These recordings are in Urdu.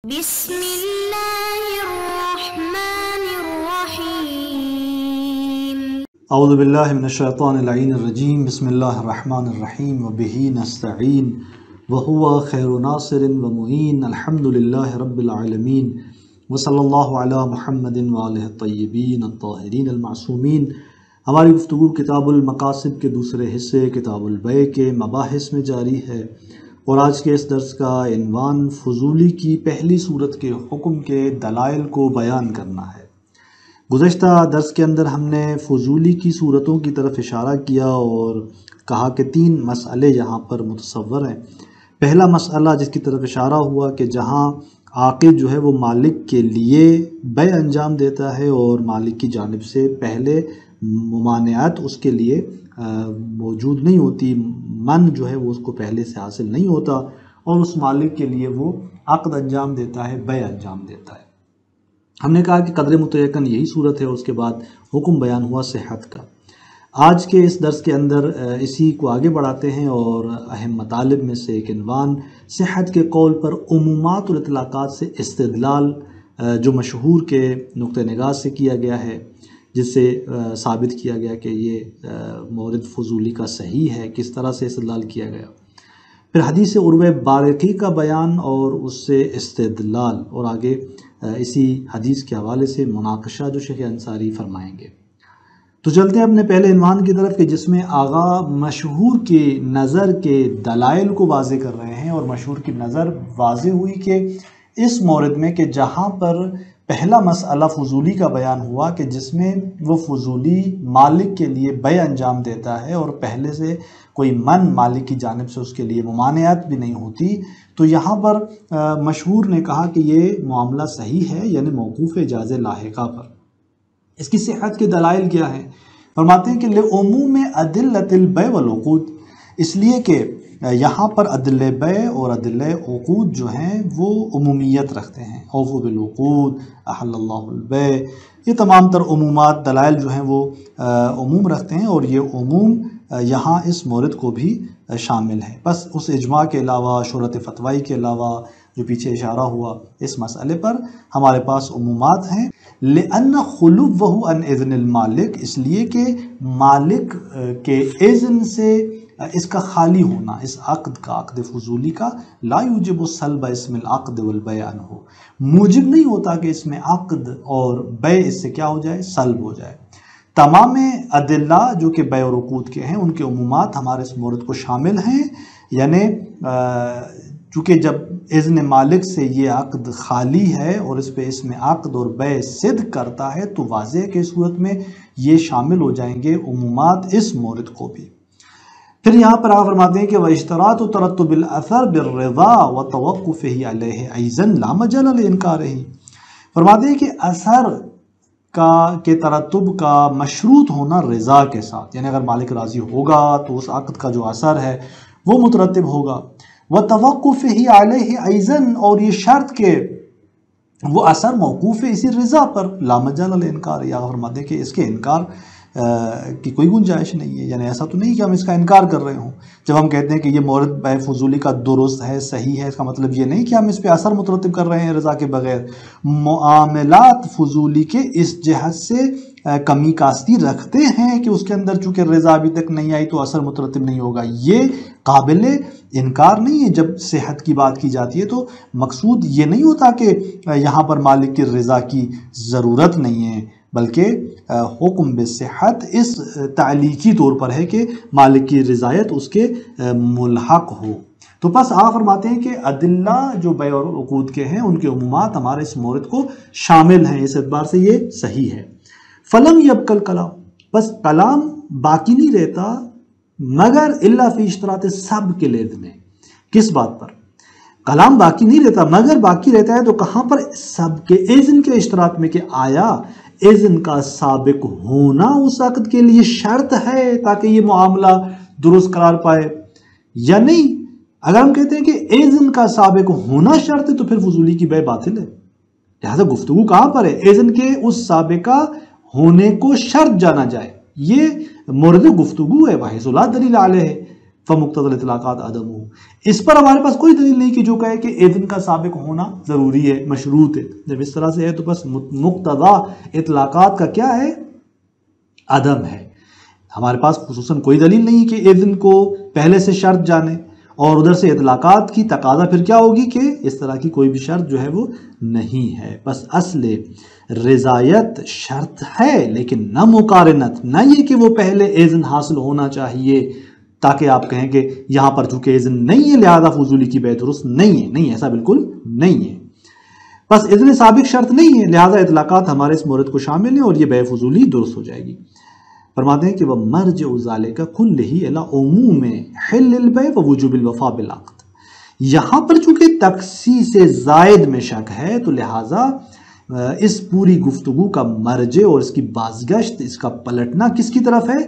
بسم اللہ الرحمن الرحیم اعوذ باللہ من الشیطان اللعین الرجیم بسم اللہ الرحمن الرحیم وبہ نستعین وہو خیر ناصر ومعین الحمدللہ رب العالمین وصلی اللہ علی محمد وآلہ الطیبین الطاہرین المعصومین۔ ہماری گفتگو کتاب المقاصد کے دوسرے حصے کتاب البیع کے مباحث میں جاری ہے، اور آج کے اس درس کا عنوان فضولی کی پہلی صورت کے حکم کے دلائل کو بیان کرنا ہے۔ گزشتہ درس کے اندر ہم نے فضولی کی صورتوں کی طرف اشارہ کیا اور کہا کہ 3 مسئلے یہاں پر متصور ہیں۔ پہلا مسئلہ جس کی طرف اشارہ ہوا کہ جہاں عاقد جو ہے وہ مالک کے لیے بیع انجام دیتا ہے اور مالک کی جانب سے پہلے ممانعت اس کے لیے موجود نہیں ہوتی، من جو ہے وہ اس کو پہلے سے حاصل نہیں ہوتا، اور اس مالک کے لیے وہ عقد انجام دیتا ہے، بیع انجام دیتا ہے۔ ہم نے کہا کہ قدر متیقن یہی صورت ہے، اس کے بعد حکم بیان ہوا صحت کا۔ آج کے اس درس کے اندر اسی کو آگے بڑھاتے ہیں، اور اہم مطالب میں سے ایک عنوان صحت کے قول پر عمومات اور اطلاقات سے استدلال، جو مشہور کے نقطہ نگاہ سے کیا گیا ہے، جس سے ثابت کیا گیا کہ یہ مورد فضولی کا صحیح ہے، کس طرح سے استدلال کیا گیا۔ پھر حدیث عروہ بارقی کا بیان اور اس سے استدلال، اور آگے اسی حدیث کے حوالے سے مناقشہ جو شیخ انصاری فرمائیں گے۔ تو چلتے ہیں اپنے پہلے عنوان کی طرف کہ جس میں آغا مشہور کی نظر کے دلائل کو واضح کر رہے ہیں، اور مشہور کی نظر واضح ہوئی کہ اس مورد میں کہ جہاں پر پہلا مسئلہ فضولی کا بیان ہوا کہ جس میں وہ فضولی مالک کے لیے بیع انجام دیتا ہے اور پہلے سے کوئی من مالک کی جانب سے اس کے لیے ممانعت بھی نہیں ہوتی، تو یہاں پر مشہور نے کہا کہ یہ معاملہ صحیح ہے، یعنی موقوف جاز لاحقہ پر۔ اس کی صحت کے دلائل کیا ہیں؟ فرماتے ہیں کہ لعموم ادلۃ البیع والعقود، اس لیے کہ یہاں پر ادلہ بیع اور ادلہ عقود جو ہیں وہ عمومیت رکھتے ہیں۔ اوفوا بالعقود احل اللہ البیع، یہ تمام تر عمومات دلائل جو ہیں وہ عموم رکھتے ہیں، اور یہ عموم یہاں اس مورد کو بھی شامل ہے۔ بس اس اجماع کے علاوہ، شہرت فتوائی کے علاوہ جو پیچھے اشارہ ہوا اس مسئلے پر، ہمارے پاس عمومات ہیں۔ لأن خلوه عن اذن المالک، اس لیے کہ مالک کے اذن سے اس کا خالی ہونا، اس عقد کا، عقد فضولی کا، لا یوجب سلب اسم العقد والبیع عنہ، موجب نہیں ہوتا کہ اس میں عقد اور بیع اس سے کیا ہو جائے، سلب ہو جائے۔ تمام ادلہ جو کہ بیع اور عقود کے ہیں، ان کے عمومات ہمارے اس مورد کو شامل ہیں، یعنی چونکہ جب اذن مالک سے یہ عقد خالی ہے اور اس پہ اس میں عقد اور بیع صدق کرتا ہے، تو واضح کہ صورت میں یہ شامل ہو جائیں گے عمومات اس مورد کو بھی۔ پھر یہاں پر آپ فرماتے ہیں کہ وَاشْتِرَاطُ تَرَتُّبِ الْأَثَرِ بِالرِّضَا وَتَوَقُّفِهِ عَلَيْهِ أَيْضًا لَا مَجَالَ لِإِنْكَارِهِ، فرماتے ہیں کہ اثر کے ترتب کا مشروط ہونا رضا کے ساتھ، یعنی اگر مالک راضی ہوگا تو اس عقد کا جو اثر ہے وہ مترتب ہوگا۔ وَتَوَقُّفِهِ عَلَيْهِ أَيْضًا، اور یہ شرط کہ وہ اثر موقوف ہے اسی رضا پر، لا مجال لِإِنْكَارِهِ، یا فرماتے ہیں کہ اس کے انکار کی کوئی گنجائش نہیں ہے، یعنی ایسا تو نہیں کہ ہم اس کا انکار کر رہے ہوں۔ جب ہم کہتے ہیں کہ یہ مورد بیع فضولی کا درست ہے، صحیح ہے، اس کا مطلب یہ نہیں کہ ہم اس پہ اثر مترتب کر رہے ہیں رضا کے بغیر۔ معاملات فضولی کے اس جہت سے کمی کاستی رکھتے ہیں کہ اس کے اندر چونکہ رضا ابھی تک نہیں آئی تو اثر مترتب نہیں ہوگا، یہ قابل انکار نہیں ہے۔ جب صحت کی بات کی جاتی ہے تو مقصود یہ نہیں ہوتا کہ یہاں پر مالک کی رضا کی ضرورت نہیں ہے، بلکہ حکم بصحت اس تعلیقی طور پر ہے کہ مالک کی رضایت اس کے ملحق ہو۔ تو پس آپ فرماتے ہیں کہ ادلہ جو بیع اور عقود کے ہیں ان کے عمومات ہمارے اس مورد کو شامل ہیں، اس اعتبار سے یہ صحیح ہے۔ فلم یبقى الکلام، بس کلام باقی نہیں رہتا مگر الا فی اشتراط سبق الاذن، کس بات پر؟ کلام باقی نہیں رہتا مگر باقی رہتا ہے تو کہاں پر؟ سبق اذن کے اشتراط میں، کہ آیا اذن کا سابق ہونا اس عقد کے لیے شرط ہے تاکہ یہ معاملہ درست قرار پائے یا نہیں؟ اگر ہم کہتے ہیں کہ اذن کا سابق ہونا شرط ہے تو پھر فضولی کی بیع باطل ہے۔ لہذا گفتگو کہاں پر ہے؟ اذن کے اس سابقہ ہونے کو شرط جانا جائے، یہ مورد گفتگو ہے۔ وحیث لا دلیل علیہ فمقتضی الاطلاقات عدمہ، اس پر ہمارے پاس کوئی دلیل نہیں کہ جو کہے کہ اذن کا سابق ہونا ضروری ہے، مشروط ہے۔ جب اس طرح سے ہے تو بس مقتضا اطلاقات کا کیا ہے؟ عدم ہے۔ ہمارے پاس خصوصاً کوئی دلیل نہیں کہ اذن کو پہلے سے شرط جانے، اور ادھر سے اطلاقات کی تقاضا پھر کیا ہوگی کہ اس طرح کی کوئی بھی شرط جو ہے وہ نہیں ہے۔ بس اصل رضایت شرط ہے لیکن نہ مقارنت، نہ یہ کہ وہ پہلے اذن حاصل ہونا چاہیے تاکہ آپ کہیں کہ یہاں پر چونکہ اذن نہیں ہے لہذا فضولی کی بیع درست نہیں ہے۔ نہیں، ایسا بالکل نہیں ہے۔ بس اذن سابق شرط نہیں ہے لہذا اطلاقات ہمارے اس مورد کو شامل ہیں اور یہ بیع فضولی درست ہو جائے گی۔ فرماتے ہیں کہ وہ مرجع ذالک کلہ الی عموم حل البیع و وجوب الوفاء بالعقد۔ یہاں پر چونکہ تخصیص زائد میں شک ہے تو لہٰذا اس پوری گفتگو کا مرجع اور اس کی بازگشت، اس کا پلٹنا کس کی طرف ہے؟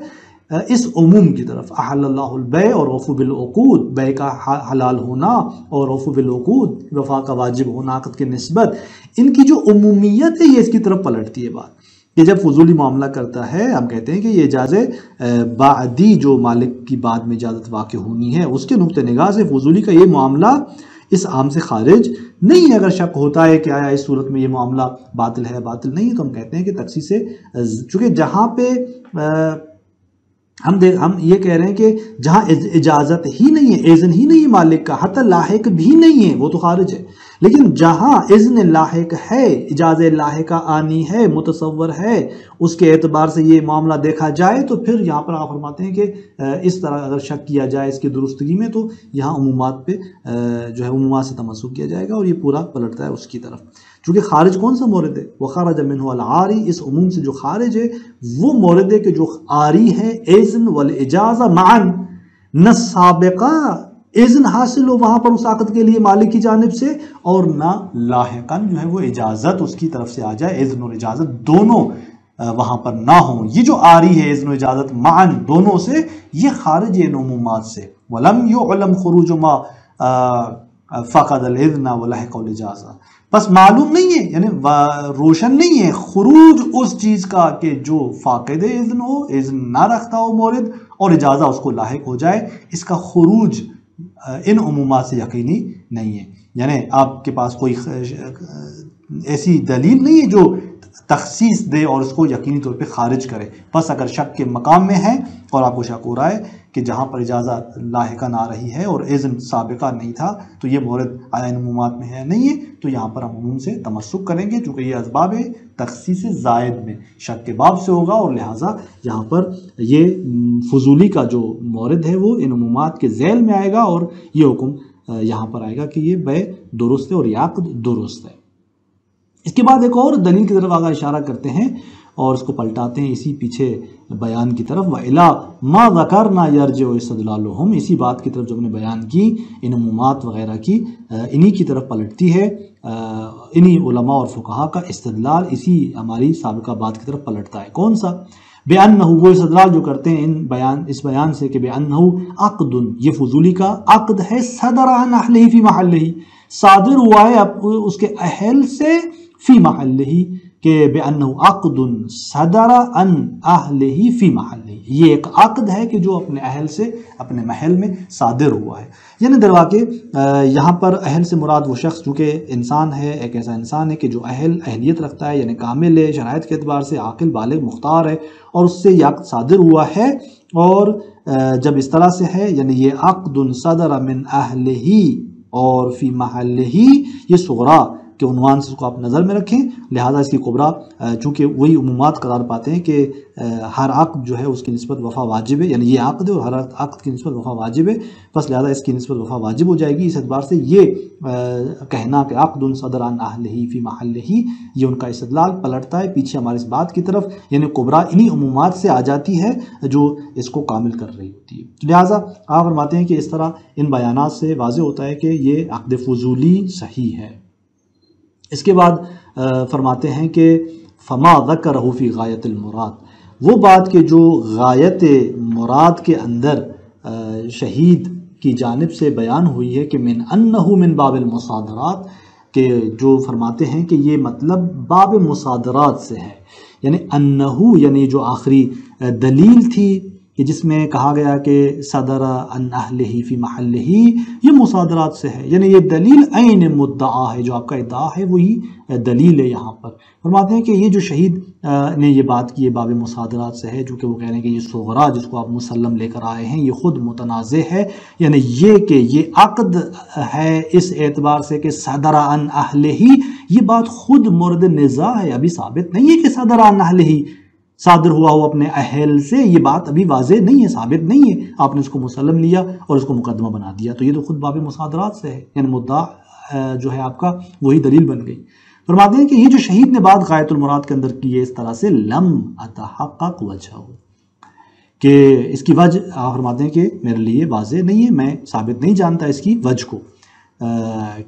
اس عموم کی طرف۔ احل اللہ البیع اور وفوا بالعقود، بیع کا حلال ہونا اور وفوا بالعقود، وفا کا واجب ہونا عقد کے نسبت، ان کی جو عمومیت ہے یہ اس کی طرف پلٹتی ہے بات کہ جب فضولی معاملہ کرتا ہے ہم کہتے ہیں کہ یہ اجازت بعدی جو مالک کی بعد میں اجازت واقع ہونی ہے اس کے نقطہ نگاہ سے فضولی کا یہ معاملہ اس عام سے خارج نہیں ہے۔ اگر شک ہوتا ہے کہ آیا اس صورت میں یہ معاملہ باطل ہے باطل نہیں ہے تو ہم کہتے ہیں کہ تخصیص سے، چونکہ جہاں پہ ہم یہ کہہ رہے ہیں کہ جہاں اجازت ہی نہیں ہے، اذن ہی نہیں ہے مالک کا، حتی لاحق بھی نہیں ہے، وہ تو خارج ہے، لیکن جہاں اذن لاحق ہے، اجازت لاحقہ آنی ہے، متصور ہے، اس کے اعتبار سے یہ معاملہ دیکھا جائے تو پھر یہاں پر آپ فرماتے ہیں کہ اس طرح اگر شک کیا جائے اس کی درستگی میں تو یہاں عمومات پہ جو ہے عمومات سے تمسک کیا جائے گا اور یہ پورا پلٹتا ہے اس کی طرف۔ چونکہ خارج کون سا مورد ہے؟ وَخَرَجَ مِنْهُ الْعَارِي، اس عموم سے جو خارج ہے وہ مورد ہے کہ جو عاری ہے اذن والاجازہ معاً، نہ سابقہ اذن حاصل ہو وہاں پر اس عقد کے لیے مالک کی جانب سے اور نہ لاحقاً جو ہے وہ اجازت اس کی طرف سے آ جائے، اذن اور اجازت دونوں وہاں پر نہ ہوں۔ یہ جو عاری ہے اذن و اجازت معاً دونوں سے، یہ خارج ہے ان عمومات سے۔ وَلَمْ يُعْلَمْ خُرُوجُ مَا فَقَدَ الْإِذْنَ وَلَحِقَ الْإِجَازَةَ، بس معلوم نہیں ہے، یعنی روشن نہیں ہے خروج اس چیز کا کہ جو فاقد اذن ہو، اذن نہ رکھتا ہو مورد اور اجازہ اس کو لاحق ہو جائے، اس کا خروج ان عمومات سے یقینی نہیں ہے۔ یعنی آپ کے پاس کوئی ایسی دلیل نہیں ہے جو تخصیص دے اور اس کو یقینی طور پہ خارج کرے۔ بس اگر شک کے مقام میں ہے اور آپ کو شک ہو رہا ہے کہ جہاں پر اجازت لاحقہ آ رہی ہے اور اذن سابقہ نہیں تھا تو یہ مورد آیا ان عمومات میں ہے نہیں ہے، تو یہاں پر ہم عموم سے تمسک کریں گے چونکہ یہ اسباب تخصیص زائد میں شک کے باب سے ہوگا اور لہٰذا یہاں پر یہ فضولی کا جو مورد ہے وہ ان عمومات کے ذیل میں آئے گا اور یہ حکم یہاں پر آئے گا کہ یہ بیع درست ہے اور یہ عقد درست ہے۔ اس کے بعد ایک اور دلیل کی طرف آگاہ اشارہ کرتے ہیں اور اس کو پلٹاتے ہیں اسی پیچھے بیان کی طرف، وَإِلَىٰ مَا ذَكَرْنَا يَرْجِعُ اسْتِدْلَالُهُمْ، اسی بات کی طرف جو ہم نے بیان کی ان عمومات وغیرہ کی، انہی کی طرف پلٹتی ہے، انہی علماء اور فقہا کا استدلال اسی ہماری سابقہ بات کی طرف پلٹتا ہے۔ کون سا؟ بِأَنَّهُ، وہ استدلال جو کرتے ہیں اس بیان سے کہ بِأَنَّهُ عَقْدٌ، یہ فضولی کا عقد ہے، صَدَرَ عَنْ أَهْلِهِ فِي مَحَلِّهِ، صادر ہوا ہے اس کے اہل سے، فی محلہ، کہ بِأَنَّهُ عَقْدٌ صَدَرَ عَنْ أَهْلِهِ فِي مَحَلِّهِ، یہ ایک عقد ہے کہ جو اپنے اہل سے اپنے محل میں صادر ہوا ہے۔ یعنی در واقع یہاں پر اہل سے مراد وہ شخص چونکہ انسان ہے، ایک ایسا انسان ہے کہ جو اہلیت رکھتا ہے، یعنی کامل ہے، شرائط کے اعتبار سے عاقل بالغ مختار ہے اور اس سے یہ عقد صادر ہوا ہے، اور جب اس طرح سے ہے یعنی یہ عقد صدر من اہلہ اور فی محلہ، یہ صغرا کے عنوان سے اس کو آپ نظر میں رکھیں، لہٰذا اس کی کبرا چونکہ وہی عمومات قرار پاتے ہیں کہ ہر عقد جو ہے اس کی نسبت وفا واجب ہے، یعنی یہ عقد ہے اور ہر عقد کی نسبت وفا واجب ہے، بس لہٰذا اس کی نسبت وفا واجب ہو جائے گی۔ اس اعتبار سے یہ کہنا کہ عقد صدر عن اہلہ فی محلہ، یہ ان کا استدلال پلٹتا ہے پیچھے ہمارے اس بات کی طرف، یعنی کبرا انہی عمومات سے آ جاتی ہے جو اس کو کامل کر رہی ہوتی ہے۔ لہٰذا آپ فرماتے ہیں کہ اس طرح ان بیانات سے واضح ہوتا ہے کہ یہ عقد فضولی صحیح ہے۔ اس کے بعد فرماتے ہیں کہ فما ذکرہ فی غایت المراد، وہ بات کہ جو غایت مراد کے اندر شہید کی جانب سے بیان ہوئی ہے کہ من انہ من باب المصادرات، کہ جو فرماتے ہیں کہ یہ مطلب باب مصادرات سے ہے، یعنی انہ یعنی جو آخری دلیل تھی کہ جس میں کہا گیا کہ صدر عن اہلہ فی محلہ، یہ مصادرات سے ہے، یعنی یہ دلیل عین مدعا ہے، جو آپ کا ادعا ہے وہی دلیل ہے یہاں پر۔ فرماتے ہیں کہ یہ جو شہید نے یہ بات کی ہے باب مصادرات سے ہے، جو کہ وہ کہہ رہے ہیں کہ یہ صغرا جس کو آپ مسلم لے کر آئے ہیں یہ خود متنازع ہے، یعنی یہ کہ یہ عقد ہے اس اعتبار سے کہ صدر عن اہلہ، یہ بات خود مورد نزاع ہے، ابھی ثابت نہیں ہے کہ صدر عن اہلہ صادر ہوا ہو اپنے اہل سے، یہ بات ابھی واضح نہیں ہے، ثابت نہیں ہے، آپ نے اس کو مسلم لیا اور اس کو مقدمہ بنا دیا، تو یہ تو خود باب مصادرات سے ہے، یعنی مدعا جو ہے آپ کا وہی دلیل بن گئی۔ فرماتے ہیں کہ یہ جو شہید نے بات غایت المراد کے اندر کی ہے اس طرح سے لم اتحقق وجہہ، کہ اس کی وجہ فرماتے ہیں کہ میرے لیے واضح نہیں ہے، میں ثابت نہیں جانتا اس کی وجہ کو۔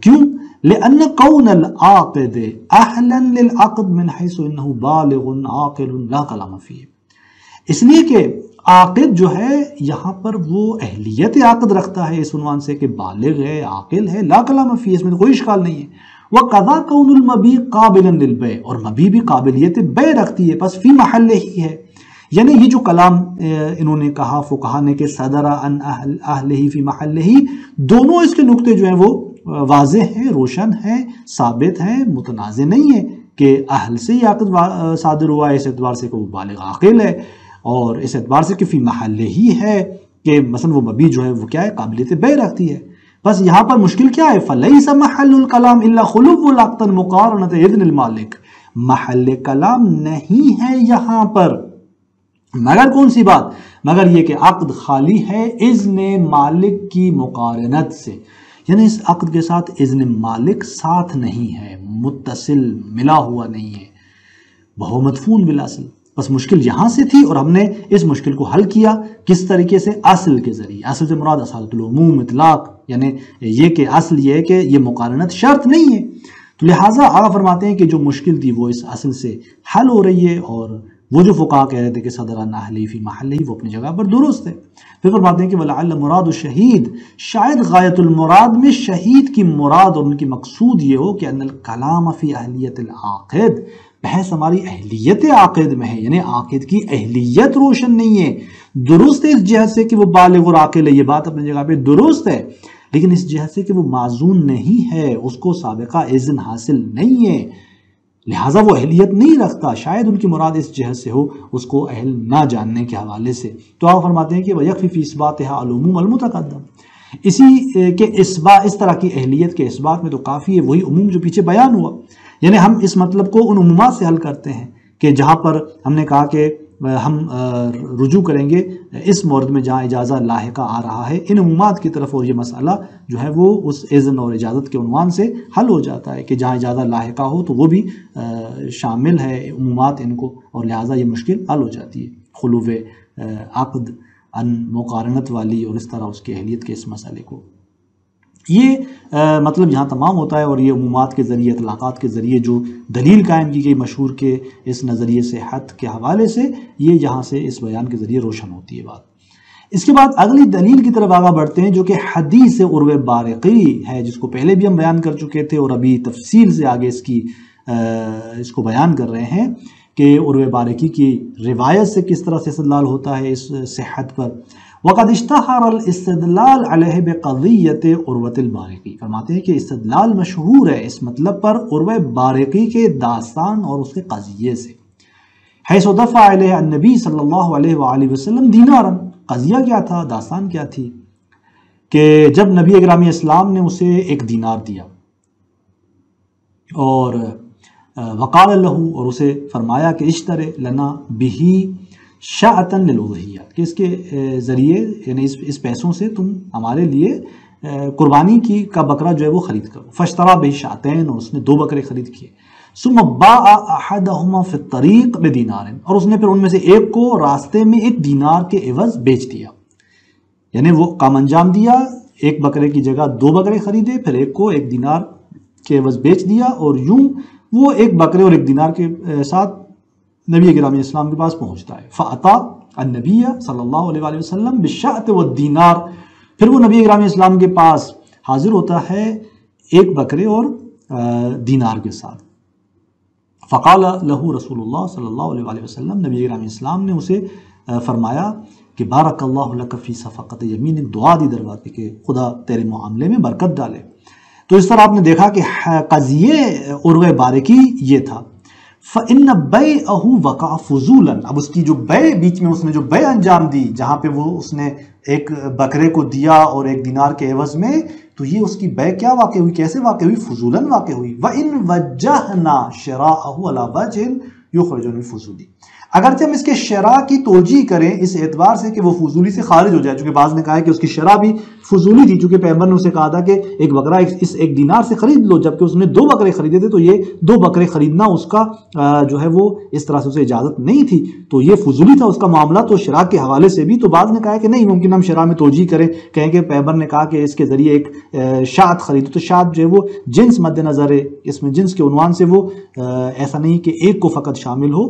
کیوں؟ لأن قون العاقد اہلا للعقد من حیث انہ بالغ عاقل لا کلام فیہ، اس لیے کہ عاقد جو ہے یہاں پر وہ اہلیت عقد رکھتا ہے اس عنوان سے کہ بالغ ہے، عاقل ہے، لا کلام فیہ، اس میں کوئی اشکال نہیں ہے۔ وقضا کون المبیع قابلا للبیع، اور مبیع بھی قابلیت بیع رکھتی ہے، بس فی محلہ ہی ہے، یعنی یہ جو کلام انہوں نے کہا فقہا نے کہ صدر عن اہلہ فی محلہ، دونوں اس کے نقطے جو ہیں وہ واضح ہیں، روشن ہیں، ثابت ہیں، متنازع نہیں ہے کہ اہل سے یہ عقد صادر ہوا ہے اس اعتبار سے کہ وہ بالغ عاقل ہے، اور اس اعتبار سے کہ فی محلہ ہی ہے کہ مثلا وہ مبیع جو ہے وہ کیا ہے، قابلیت بیع رکھتی ہے۔ بس یہاں پر مشکل کیا ہے؟ فَلَيْسَ مَحَلُّ الْكَلَامِ إِلَّا خُلُوُّ الْعَقْدِ مُقَارَنَةَ إِذْنِ الْمَالِكِ، محل کلام نہیں ہے یہاں پر مگر کون سی بات؟ مگر یہ کہ عقد خالی ہے اذن مالک کی مقارنت سے، یعنی اس عقد کے ساتھ اذن مالک ساتھ نہیں ہے، متصل ملا ہوا نہیں ہے، وہو مدفون بالاصل۔ بس مشکل یہاں سے تھی اور ہم نے اس مشکل کو حل کیا کس طریقے سے؟ اصل کے ذریعے۔ اصل سے مراد اصالۃ العموم، اطلاق، یعنی یہ کہ اصل یہ ہے کہ یہ مقارنت شرط نہیں ہے، تو لہٰذا آقا فرماتے ہیں کہ جو مشکل تھی وہ اس اصل سے حل ہو رہی ہے، اور وہ جو فقہا کہہ رہے تھے کہ صدر عن اہلہ فی محلہ وہ اپنی جگہ پر درست ہے۔ پھر فرماتے ہیں کہ وَلَعَلَّ مُرَادُ الشہید، شاید غایت المراد میں شہید کی مراد اور ان کی مقصود یہ ہو کہ ان الکلام فی اہلیت العاقد، بحث ہماری اہلیت عاقد میں ہے، یعنی عاقد کی اہلیت روشن نہیں ہے، درست ہے اس جہت سے کہ وہ بالغ اور عاقل ہے، یہ بات اپنی جگہ پہ درست ہے، لیکن اس جہت سے کہ وہ معزون نہیں ہے، اس کو سابقہ اذن حاصل نہیں ہے، لہٰذا وہ اہلیت نہیں رکھتا، شاید ان کی مراد اس جہت سے ہو اس کو اہل نہ جاننے کے حوالے سے۔ تو آپ فرماتے ہیں کہ وَيَكْفِي فِي إِثْبَاتِهَا الْعُمُومَ الْمُتَقَدَّمُ، اسی کے اس طرح کی اہلیت کے اثبات میں تو کافی ہے وہی عموم جو پیچھے بیان ہوا، یعنی ہم اس مطلب کو ان عمومات سے حل کرتے ہیں کہ جہاں پر ہم نے کہا کہ ہم رجوع کریں گے اس مورد میں جہاں اجازہ لاحقہ آ رہا ہے ان عمومات کی طرف، اور یہ مسئلہ جو ہے وہ اس اذن اور اجازت کے عنوان سے حل ہو جاتا ہے کہ جہاں اجازہ لاحقہ ہو تو وہ بھی شامل ہے عمومات ان کو، اور لہٰذا یہ مشکل حل ہو جاتی ہے خلوِ عقد ان مقارنت والی اور اس طرح اس کی اہلیت کے اس مسئلے کو۔ یہ مطلب یہاں تمام ہوتا ہے، اور یہ عمومات کے ذریعے، اطلاقات کے ذریعے جو دلیل قائم کی گئی مشہور کے اس نظریے صحت کے حوالے سے، یہ یہاں سے اس بیان کے ذریعے روشن ہوتی ہے بات۔ اس کے بعد اگلی دلیل کی طرف آگے بڑھتے ہیں جو کہ حدیث عروہ بارقی ہے، جس کو پہلے بھی ہم بیان کر چکے تھے اور ابھی تفصیل سے آگے اس کو بیان کر رہے ہیں کہ عروہ بارقی کی روایت سے کس طرح سے استدلال ہوتا ہے اس صحت پر۔ وقد اشتہر الاستدلال علیہ بقضیت عروۃ البارقی، فرماتے ہیں کہ استدلال مشہور ہے اس مطلب پر عروہ بارقی کے داستان اور اس کے قضیے سے، حیث دفع علیہ النبی صلی اللہ علیہ وآلہ وسلم دینارا، قضیہ کیا تھا، داستان کیا تھی کہ جب نبی اکرم اسلام نے اسے ایک دینار دیا اور وقال لہو، اور اسے فرمایا کہ اشتر لنا بہی شاۃً للأضحیہ، کہ اس کے ذریعے یعنی اس پیسوں سے تم ہمارے لیے قربانی کا بکرا جو ہے وہ خرید کرو۔ فاشترى بہ شاۃین، اور اس نے 2 بکرے خرید کیے۔ ثم باع احدہما فی الطریق بدینار، اور اس نے پھر ان میں سے ایک کو راستے میں 1 دینار کے عوض بیچ دیا، یعنی وہ کام انجام دیا، ایک بکرے کی جگہ 2 بکرے خریدے، پھر ایک کو 1 دینار کے عوض بیچ دیا، اور یوں وہ 1 بکرے اور 1 دینار کے ساتھ نبی کرام اسلام کے پاس پہنچتا ہے۔ فَأَتَى النَّبِيَّ صلی اللہ علیہ وآلہ وسلم بِالشَّاةِ وَالدِّینار، پھر وہ نبی کرام اسلام کے پاس حاضر ہوتا ہے 1 بکرے اور دینار کے ساتھ۔ فقال لہو رسول اللہ صلی اللہ علیہ وآلہ وسلم، نبی کرام اسلام نے اسے فرمایا کہ بارک اللہ لک فی صفقۃ یمین، دعا دی درگاہ پہ کہ خدا تیرے معاملے میں برکت ڈالے۔ تو اس طرح آپ نے دیکھا کہ قضیے عروہ بارکی یہ تھا۔ فَإِنَّ بَيْعَهُ وَقَعَ فُضُولًا، اب اس کی جو بیع، بیچ میں اس نے جو بیع انجام دی، جہاں پہ وہ اس نے ایک بکرے کو دیا اور 1 دینار کے عوض میں، تو یہ اس کی بیع کیا واقع ہوئی، کیسے واقع ہوئی؟ فضولاً واقع ہوئی۔ وَإِن وَجَّهْنَا شِرَاءَهُ عَلَى وَجْهٍ يُخْرِجُ مِنَ الْفُضُولِ، اگرچہ ہم اس کے شراء کی توجیہ کریں اس اعتبار سے کہ وہ فضولی سے خارج ہو جائے، چونکہ بعض نے کہا ہے کہ اس کی شراء بھی فضولی تھی، چونکہ پیغمبر نے اسے کہا تھا کہ ایک بکرا اس 1 دینار سے خرید لو، جبکہ اس نے 2 بکرے خریدے تھے، تو یہ 2 بکرے خریدنا اس کا جو ہے وہ اس طرح سے اسے اجازت نہیں تھی، تو یہ فضولی تھا اس کا معاملہ۔ تو شراء کے حوالے سے بھی تو بعض نے کہا کہ نہیں، ممکن ہم شراء میں توجیہ کریں، کہیں کہ پیغمبر نے کہا کہ اس کے ذریعے ایک شاۃ خریدو، تو شاۃ جو ہے وہ جنس مد نظر ہے، اس میں جنس کے عنوان سے وہ ایسا نہیں کہ ایک کو فقط شامل ہو،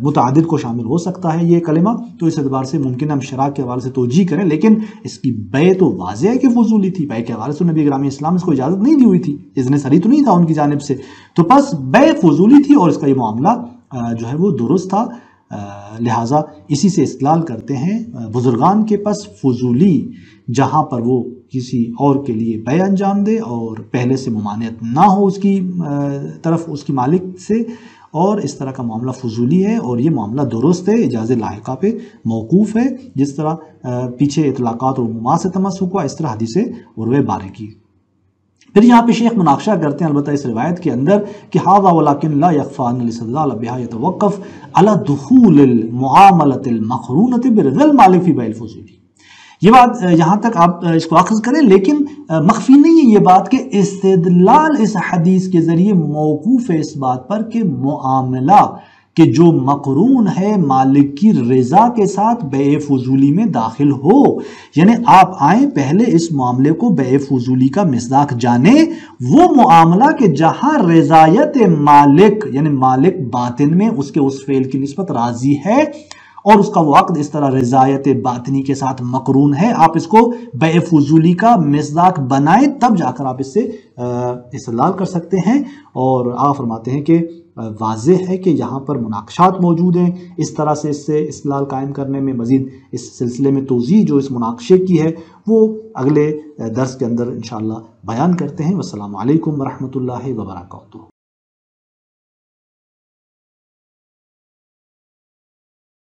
متعدد کو شامل ہو سکتا ہے یہ کلمہ، تو اس اعتبار سے ممکن ہم شراء کے حوالے سے توجیہ کریں، لیکن اس کی بیع تو واضح ہے کہ فضولی تھی، بیع کے حوالے سے نبی گرامی اسلام اس کو اجازت نہیں دی ہوئی تھی، اذن صریح تو نہیں تھا ان کی جانب سے، تو پس بیع فضولی تھی اور اس کا یہ معاملہ جو ہے وہ درست تھا، لہٰذا اسی سے استدلال کرتے ہیں بزرگان کے پس فضولی جہاں پر وہ کسی اور کے لیے بیع انجام دے اور پہلے سے ممانعت نہ ہو اس کی طرف اس کی مالک سے، اور اس طرح کا معاملہ فضولی ہے اور یہ معاملہ درست ہے، اجاز لاحقہ پہ موقوف ہے، جس طرح پیچھے اطلاقات اور عمومات سے تمسک ہوا، اس طرح حدیث عروہ بارکی۔ پھر یہاں پہ شیخ مناقشہ کرتے ہیں البتہ اس روایت کے اندر کہ ھذا ولکن لا یخفی ان الاستدلال بها یتوقف علی دخول المعاملۃ المقرونۃ برضا المالک فی بیع الفضول۔ یہ بات یہاں تک آپ اس کو اخذ کریں، لیکن مخفی نہیں ہے یہ بات کہ استدلال اس حدیث کے ذریعے موقوف ہے اس بات پر کہ معاملہ کہ جو مقرون ہے مالک کی رضا کے ساتھ بیع فضولی میں داخل ہو، یعنی آپ آئیں پہلے اس معاملے کو بیع فضولی کا مصداق جانیں، وہ معاملہ کہ جہاں رضایت مالک یعنی مالک باطن میں اس کے اس فعل کی نسبت راضی ہے اور اس کا وقت اس طرح رضایت باطنی کے ساتھ مقرون ہے، آپ اس کو بیع فضولی کا مصداق بنائیں، تب جا کر آپ اس سے استدلال کر سکتے ہیں۔ اور آپ فرماتے ہیں کہ واضح ہے کہ یہاں پر مناقشات موجود ہیں، اس طرح سے اس سے استدلال قائم کرنے میں مزید اس سلسلے میں توضیح جو اس مناقشے کی ہے وہ اگلے درس کے اندر انشاءاللہ بیان کرتے ہیں۔ والسلام علیکم ورحمۃ اللہ وبرکاتہ۔